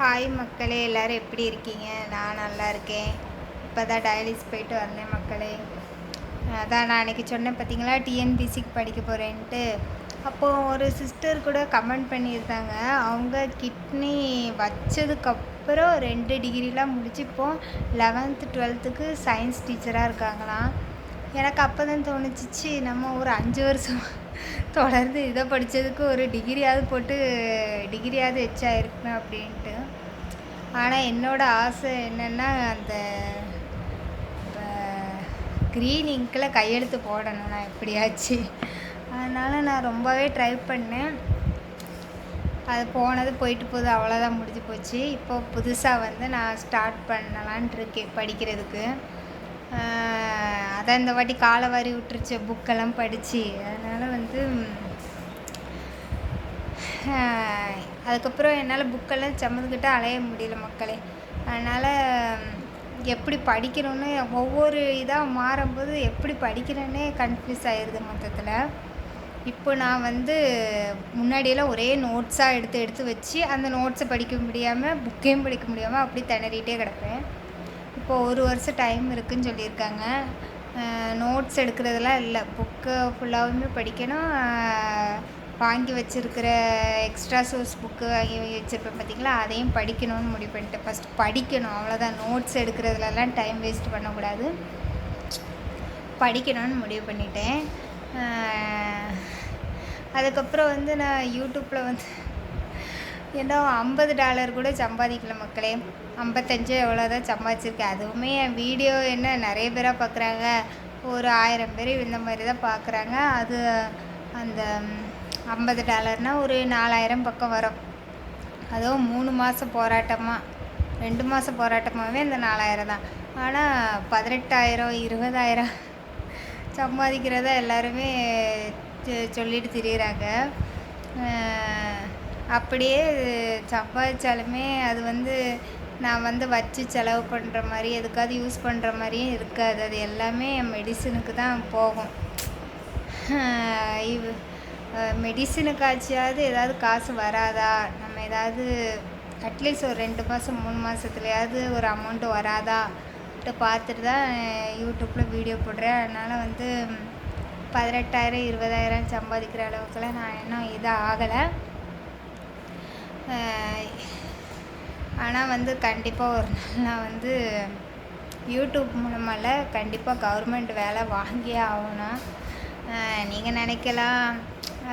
Hi மக்களே, எல்லோரும் எப்படி இருக்கீங்க? நான் நல்லா இருக்கேன். இப்போ தான் டயாலிஸ் போயிட்டு வந்தேன் மக்களே. அதான் நான் அன்றைக்கி சொன்னேன் பார்த்தீங்களா, டிஎன்பிசிக்கு படிக்க போகிறேன்ட்டு. அப்போது ஒரு சிஸ்டர் கூட கமெண்ட் பண்ணியிருந்தாங்க. அவங்க கிட்னி வச்சதுக்கப்புறம் 2 டிகிரிலாம் முடிச்சு இப்போது 11th 12th சயின்ஸ் டீச்சராக இருக்காங்களாம். எனக்கு அப்போ தான் தோணுச்சிச்சு, நம்ம ஒரு 5 வருஷம் தொடர்ந்து இதை படித்ததுக்கு ஒரு டிகிரியாவது போட்டு டிகிரியாவது எச்சாயிருக்குமே அப்படின்ட்டு. ஆனால் என்னோடய ஆசை என்னென்னா, அந்த க்ரீன் இங்கில் கையெழுத்து போடணும் நான் எப்படியாச்சு. அதனால் நான் ரொம்பவே ட்ரை பண்ணேன். அது போனது போயிட்டு போகுது, அவ்வளோதான், முடிஞ்சு போச்சு. இப்போ புதுசாக வந்து நான் ஸ்டார்ட் பண்ணலான் இருக்கேன் படிக்கிறதுக்கு. அதான் இந்த வாட்டி காலை வாரி விட்டுருச்சு புக்கெல்லாம் படித்து. அதனால் வந்து அதுக்கப்புறம் என்னால் புக்கெல்லாம் சுமந்துக்கிட்டு அலைய முடியல மக்களே. அதனால் எப்படி படிக்கணும்னு ஒவ்வொரு இதாக மாறும்போது எப்படி படிக்கிறேன்னே கன்ஃபியூஸ் ஆயிடுது மொத்தத்தில். இப்போ நான் வந்து முன்னாடியெல்லாம் ஒரே நோட்ஸாக எடுத்து வச்சு அந்த நோட்ஸை படிக்க முடியாமல் புக்கையும் படிக்க முடியாமல் அப்படி திணறிட்டே கிடப்பேன். இப்போது 1 வருஷம் டைம் இருக்குதுன்னு சொல்லியிருக்காங்க. நோட்ஸ் எடுக்கிறதெல்லாம் இல்லை, புக்கை ஃபுல்லாகவுமே படிக்கணும். வாங்கி வச்சுருக்கிற எக்ஸ்ட்ரா சோர்ஸ் புக்கு வாங்கி வச்சுருப்பேன் பார்த்திங்களா, அதையும் படிக்கணும்னு முடிவு பண்ணிட்டேன். ஃபஸ்ட்டு படிக்கணும், அவ்வளோதான். நோட்ஸ் எடுக்கிறதுலலாம் டைம் வேஸ்ட் பண்ணக்கூடாது, படிக்கணும்னு முடிவு பண்ணிட்டேன். அதுக்கப்புறம் வந்து நான் யூடியூப்பில் வந்து ஏன்னா $50 கூட சம்பாதிக்கல மக்களே. 55 எவ்வளோதான் சம்பாதிச்சிருக்கேன். அதுவுமே என் வீடியோ என்ன நிறைய பேராக பார்க்குறாங்க, ஒரு 1000 பேர் இந்த மாதிரி தான் பார்க்குறாங்க. அது அந்த $50னா ஒரு 4000 பக்கம் வரும். அதுவும் 3 மாதம் போராட்டமாக 2 மாதம் போராட்டமாகவே இந்த 4000 தான். ஆனால் 18,000 20,000 சம்பாதிக்கிறதா எல்லாருமே சொல்லிட்டு திரியிறாங்க. அப்படியே சம்பாதிச்சாலுமே அது வந்து நான் வந்து வச்சு செலவு பண்ணுற மாதிரி எதுக்காவது யூஸ் பண்ணுற மாதிரியும் இருக்காது. அது எல்லாமே மெடிசனுக்கு தான் போகும். மெடிசனுக்காச்சியாவது ஏதாவது காசு வராதா, நம்ம ஏதாவது அட்லீஸ்ட் ஒரு 2 மாதம் 3 மாதத்துலையாவது ஒரு அமௌண்ட்டு வராதா பார்த்துட்டு தான் யூடியூப்பில் வீடியோ போடுறேன். அதனால் வந்து 18,000 20,000 சம்பாதிக்கிற அளவுக்குலாம் நான் இன்னும் இதாக ஆகலை. ஆனால் வந்து கண்டிப்பாக ஒரு நாள் நான் வந்து யூடியூப் மூலமால கண்டிப்பாக கவர்மெண்ட் வேலை வாங்கியே ஆகணும். நீங்கள் நினைக்கலாம்,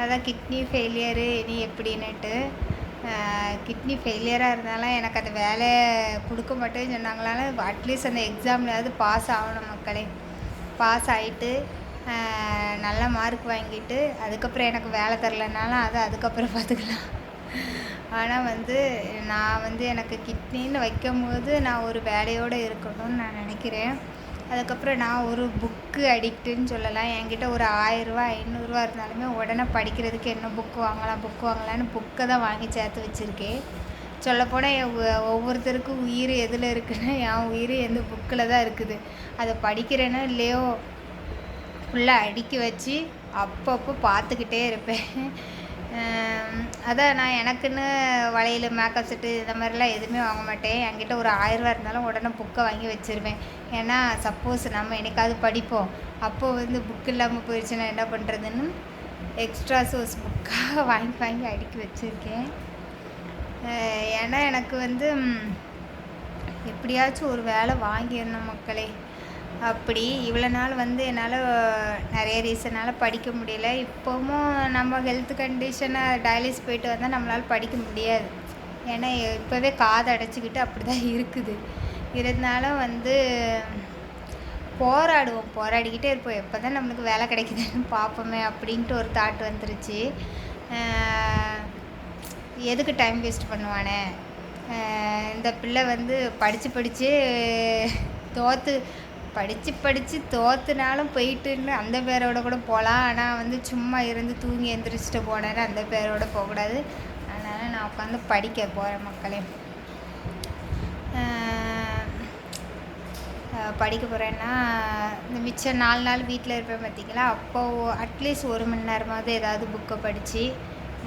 அதான் கிட்னி ஃபெயிலியரு நீ எப்படின்னுட்டு. கிட்னி ஃபெயிலியராக இருந்தாலும் எனக்கு அந்த வேலை கொடுக்க மாட்டேன்னு சொன்னாங்களாலும் அட்லீஸ்ட் அந்த எக்ஸாம்லையாவது பாஸ் ஆகணும் மக்களே. பாஸ் ஆகிட்டு நல்ல மார்க் வாங்கிட்டு அதுக்கப்புறம் எனக்கு வேலை தரலைனாலும் அதை அதுக்கப்புறம் பார்த்துக்கலாம். ஆனால் வந்து நான் வந்து எனக்கு கிட்னின்னு வைக்கும்போது நான் ஒரு வேலையோடு இருக்கணும்னு நான் நினைக்கிறேன். அதுக்கப்புறம் நான் ஒரு புக்கு அடிக்ட்டுன்னு சொல்லலாம். என்கிட்ட ஒரு 1000 500 இருந்தாலுமே உடனே படிக்கிறதுக்கு என்ன புக்கு வாங்கலான்னு புக்கை தான் வாங்கி சேர்த்து வச்சுருக்கேன். சொல்லப்போனால் ஒவ்வொருத்தருக்கும் உயிர் எதில் இருக்குன்னா, என் உயிர் எந்த புக்கில் தான் இருக்குது. அதை படிக்கிறேனோ இல்லையோ ஃபுல்லாக அடுக்கி வச்சு அப்பப்போ பார்த்துக்கிட்டே இருப்பேன். அதான் நான் எனக்குன்னு வளையல் மேக்கப் செட்டு இந்த மாதிரிலாம் எதுவுமே வாங்க மாட்டேன். என்கிட்ட ஒரு 1000 இருந்தாலும் உடனே புக்கை வாங்கி வச்சுருவேன். ஏன்னா சப்போஸ் நம்ம என்னைக்காவது படிப்போம், அப்போது வந்து புக் இல்லாமல் போயிடுச்சுன்னா என்ன பண்ணுறதுன்னு எக்ஸ்ட்ரா சோர்ஸ் புக்காக வாங்கி அடுக்கி வச்சுருக்கேன். ஏன்னா எனக்கு வந்து எப்படியாச்சும் ஒரு வேலை வாங்கிடணும் மக்களே. அப்படி இவ்வளோ நாள் வந்து என்னால் நிறைய ரீசனால் படிக்க முடியல. இப்போவும் நம்ம ஹெல்த் கண்டிஷனை டயாலிஸ் போயிட்டு வந்தால் நம்மளால் படிக்க முடியாது. ஏன்னா இப்போவே காது அடைச்சிக்கிட்டு அப்படி தான் இருக்குது. இருந்தாலும் வந்து போராடிக்கிட்டே இருப்போம். எப்போ தான் நம்மளுக்கு வேலை கிடைக்குதுன்னு பார்ப்போமே அப்படின்ட்டு ஒரு தாட் வந்துருச்சு. எதுக்கு டைம் வேஸ்ட் பண்ணுவானே, இந்த பிள்ளை வந்து படித்து படித்து தோற்றுனாலும் போயிட்டுன்னு அந்த பேரோட கூட போகலாம். ஆனால் வந்து சும்மா இருந்து தூங்கி எந்திரிச்சிட்டு போனேன்னு அந்த பேரோட போகக்கூடாது. அதனால் நான் உட்காந்து படிக்க போகிறேன் மக்களே. படிக்க போகிறேன்னா இந்த மிச்சம் 4 நாள் வீட்டில் இருப்பேன் பார்த்திங்களா, அப்போது அட்லீஸ்ட் 1 மணி நேரமாவது ஏதாவது புக்கை படித்து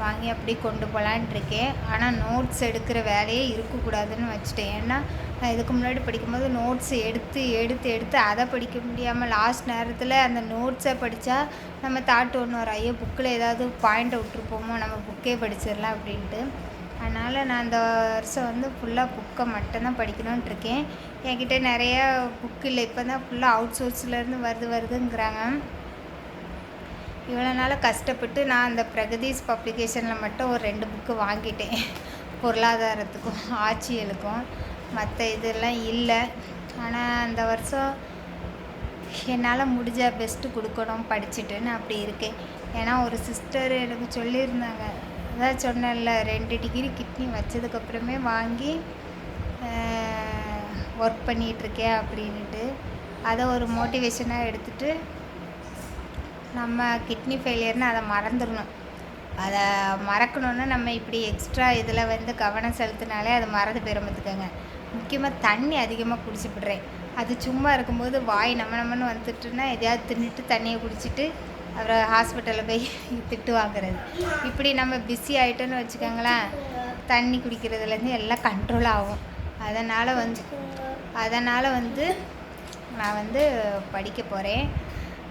வாங்கி அப்படி கொண்டு போகலான்ட்டு இருக்கேன். ஆனால் நோட்ஸ் எடுக்கிற வேலையே இருக்கக்கூடாதுன்னு வச்சுட்டேன். ஏன்னா நான் இதுக்கு முன்னாடி படிக்கும்போது நோட்ஸ் எடுத்து எடுத்து எடுத்து அதை படிக்க முடியாமல் லாஸ்ட் நேரத்தில் அந்த நோட்ஸை படித்தா நம்ம தாட் ஒன்று வரும், ஐயோ புக்கில் ஏதாவது பாயிண்ட்டை விட்டுருப்போமோ, நம்ம புக்கே படிச்சிடலாம் அப்படின்ட்டு. அதனால் நான் இந்த வருஷம் வந்து ஃபுல்லாக புக்கை மட்டும்தான் படிக்கணுன்ட்டு இருக்கேன். என்கிட்ட நிறையா புக்கு இல்லை, இப்போ தான் ஃபுல்லாக அவுட் சோர்ஸ்லேருந்து வருதுங்கிறாங்க. இவ்வளோ நாள் கஷ்டப்பட்டு நான் அந்த பிரகதீஷ் பப்ளிகேஷனில் மட்டும் ஒரு 2 புக்கு வாங்கிட்டேன், பொருளாதாரத்துக்கும் ஆட்சியலுக்கும். மற்ற இதெல்லாம் இல்லை. ஆனால் அந்த வருஷம் என்னால் முடிஞ்ச பெஸ்ட்டு கொடுக்கணும் படிச்சுட்டுன்னு அப்படி இருக்கேன். ஏன்னா ஒரு சிஸ்டர் எனக்கு சொல்லியிருந்தாங்க, அதான் சொன்னேன்ல 2 டிகிரி கிட்னி வச்சதுக்கப்புறமே வாங்கி ஒர்க் பண்ணிகிட்ருக்கேன் அப்படின்ட்டு. அதை ஒரு மோட்டிவேஷனாக எடுத்துகிட்டு நம்ம கிட்னி ஃபெயிலியர்னு அதை மறந்துடணும். அதை மறக்கணுன்னா நம்ம இப்படி எக்ஸ்ட்ரா இதில் வந்து கவனம் செலுத்தினாலே அது மறந்து போயிடும் பார்த்துக்கோங்க. முக்கியமாக தண்ணி அதிகமாக குடிச்சுப்பிட்றேன். அது சும்மா இருக்கும்போது வாய் நம்மன்னு வந்துட்டுன்னா எதையாவது தின்னுட்டு தண்ணியை குடிச்சிட்டு அப்புறம் ஹாஸ்பிட்டலில் போய் திட்டு வாங்குறது. இப்படி நம்ம பிஸி ஆகிட்டோன்னு வச்சுக்கோங்களேன், தண்ணி குடிக்கிறதுலேருந்து எல்லாம் கண்ட்ரோல் ஆகும். அதனால் வந்து நான் வந்து படிக்க போகிறேன்.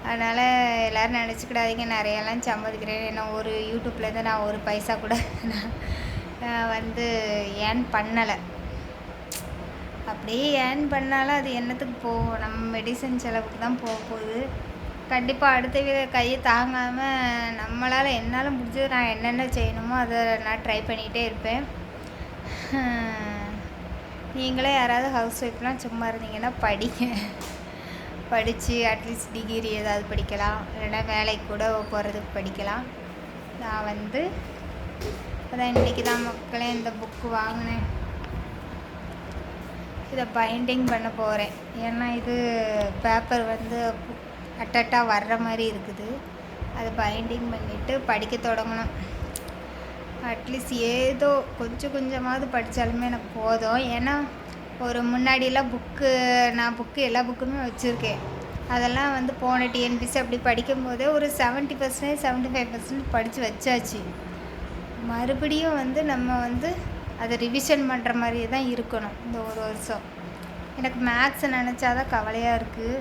அதனால் எல்லோரும் நினச்சிக்கிடாதீங்க நிறையெல்லாம் சம்பாதிக்கிறேன். ஏன்னா ஒரு யூடியூப்லேருந்து நான் ஒரு பைசா கூட நான் வந்து ஏர்ன் பண்ணலை. அப்படியே ஏர்ன் பண்ணாலும் அது என்னத்துக்கு போகும், நம்ம மெடிசன் செலவுக்கு தான் போக போகுது. கண்டிப்பாக அடுத்த கையை தாங்காமல் நம்மளால் என்னால் முடிஞ்சது நான் என்னென்ன செய்யணுமோ அதை நான் ட்ரை பண்ணிகிட்டே இருப்பேன். நீங்களே யாராவது ஹவுஸ் ஒய்ஃப்லாம் சும்மா இருந்தீங்கன்னா படித்து அட்லீஸ்ட் டிகிரி ஏதாவது படிக்கலாம், இல்லைன்னா வேலைக்கு கூட போகிறதுக்கு படிக்கலாம். நான் வந்து அதான் இன்றைக்கி தான் மக்களே இந்த புக்கு வாங்கினேன். இதை பைண்டிங் பண்ண போகிறேன். ஏன்னா இது பேப்பர் வந்து அட்டட்டாக வர்ற மாதிரி இருக்குது. அதை பைண்டிங் பண்ணிவிட்டு படிக்க தொடங்கணும். அட்லீஸ்ட் ஏதோ கொஞ்சம் கொஞ்சமாவது படித்தாலுமே எனக்கு போதும். ஏன்னா ஒரு முன்னாடியெல்லாம் நான் எல்லா புக்குமே வச்சுருக்கேன். அதெல்லாம் வந்து போன டிஎன்பிசி அப்படி படிக்கும்போதே ஒரு 70% 75% படித்து வச்சாச்சு. மறுபடியும் வந்து நம்ம வந்து அதை ரிவிஷன் பண்ணுற மாதிரியே தான் இருக்கணும் இந்த ஒரு வருஷம். எனக்கு மேக்ஸ் நினச்சாதான் கவலையாக இருக்குது.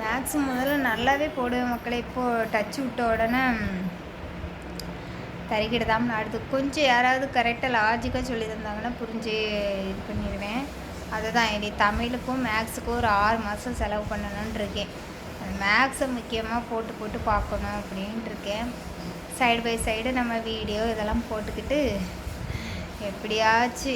மேக்ஸு முதல்ல நல்லாவே போடுவேன் மக்களே. இப்போது டச் விட்ட உடனே தறிக்கிடுதாமல் அடுத்து கொஞ்சம் யாராவது கரெக்டாக லாஜிக்காக சொல்லி தந்தாங்கன்னா புரிஞ்சு இது பண்ணிடுவேன். அதுதான் இனி தமிழுக்கும் மேக்ஸுக்கும் ஒரு 6 மாதம் செலவு பண்ணணுன்னு இருக்கேன். மேக்ஸை முக்கியமாக போட்டு பார்க்கணும் அப்படின்ட்டு இருக்கேன். சைடு பை சைடு நம்ம வீடியோ இதெல்லாம் போட்டுக்கிட்டு எப்படியாச்சு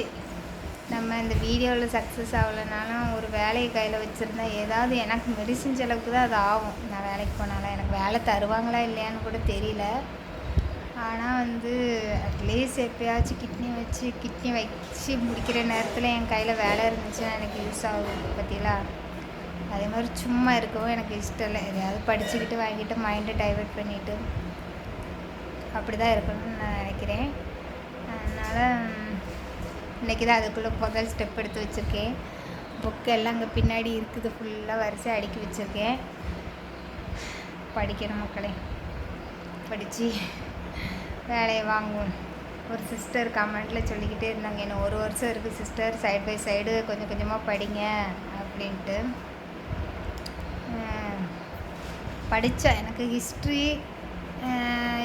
நம்ம இந்த வீடியோவில் சக்ஸஸ் ஆகலைனாலும் ஒரு வேலையை கையில் வச்சுருந்தா ஏதாவது எனக்கு மெடிசின் செலவுக்கு தான் அது ஆகும். நான் வேலைக்கு போனாலும் எனக்கு வேலை தருவாங்களா இல்லையான்னு கூட தெரியல. ஆனால் வந்து அட்லீஸ்ட் எப்போயாச்சும் கிட்னி வச்சு முடிக்கிற நேரத்தில் என் கையில் வேலை இருந்துச்சுன்னா எனக்கு யூஸ் ஆகுது பார்த்தீங்களா. அதே மாதிரி சும்மா இருக்கவும் எனக்கு இஷ்டம் இல்லை. எதையாவது படிச்சுக்கிட்டு வாங்கிட்டு மைண்டை டைவர்ட் பண்ணிவிட்டு அப்படி தான் இருக்கணும்னு நான் நினைக்கிறேன். அதனால் இன்றைக்கி தான் அதுக்குள்ளே முதல் ஸ்டெப் எடுத்து வச்சுருக்கேன். புக்கு எல்லாம் அங்கே பின்னாடி இருக்குது, ஃபுல்லாக வரிசை அடுக்கி வச்சுருக்கேன். படிக்கணும் மக்களே, படித்து வேலையை வாங்குவோம். ஒரு சிஸ்டர் கமெண்ட்டில் சொல்லிக்கிட்டே இருந்தாங்க, இன்னும் 1 வருஷம் இருக்குது சிஸ்டர், சைடு பை சைடு கொஞ்சம் கொஞ்சமாக படிங்க அப்படின்ட்டு. படித்தேன். எனக்கு ஹிஸ்ட்ரி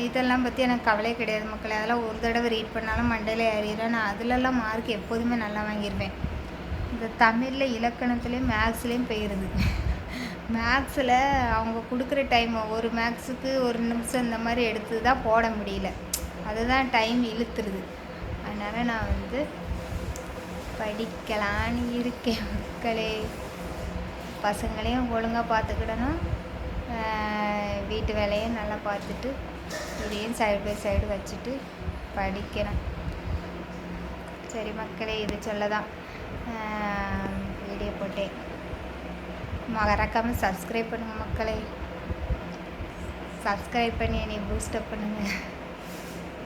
இதெல்லாம் பற்றி எனக்கு கவலையே கிடையாது மக்களே. அதெல்லாம் ஒரு தடவை ரீட் பண்ணாலும் மண்டையில் ஏறிடுறேன். நான் அதிலெல்லாம் மார்க் எப்போதுமே நல்லா வாங்கிடுவேன். இந்த தமிழில் இலக்கணத்துலேயும் மேக்ஸ்லேயும் போயிடுது. மேக்ஸில் அவங்க கொடுக்குற டைம் ஒரு மேக்ஸுக்கு 1 நிமிஷம் இந்த மாதிரி எடுத்து தான் போட முடியல. அதுதான் டைம் இழுத்துருது. அதனால் நான் வந்து படிக்கலான்னு இருக்கேன் மக்களே. பசங்களையும் ஒழுங்காக பார்த்துக்கிடணும், வீட்டு வேலையும் நல்லா பார்த்துட்டு இதையும் சைடு பை சைடு வச்சுட்டு படிக்கணும். சரி மக்களே, இது சொல்ல தான் வீடியோ போட்டேன். மறக்காமல் சப்ஸ்கிரைப் பண்ணுங்கள் மக்களே. சப்ஸ்கிரைப் பண்ணி என்னை பூஸ்டப் பண்ணுங்கள்.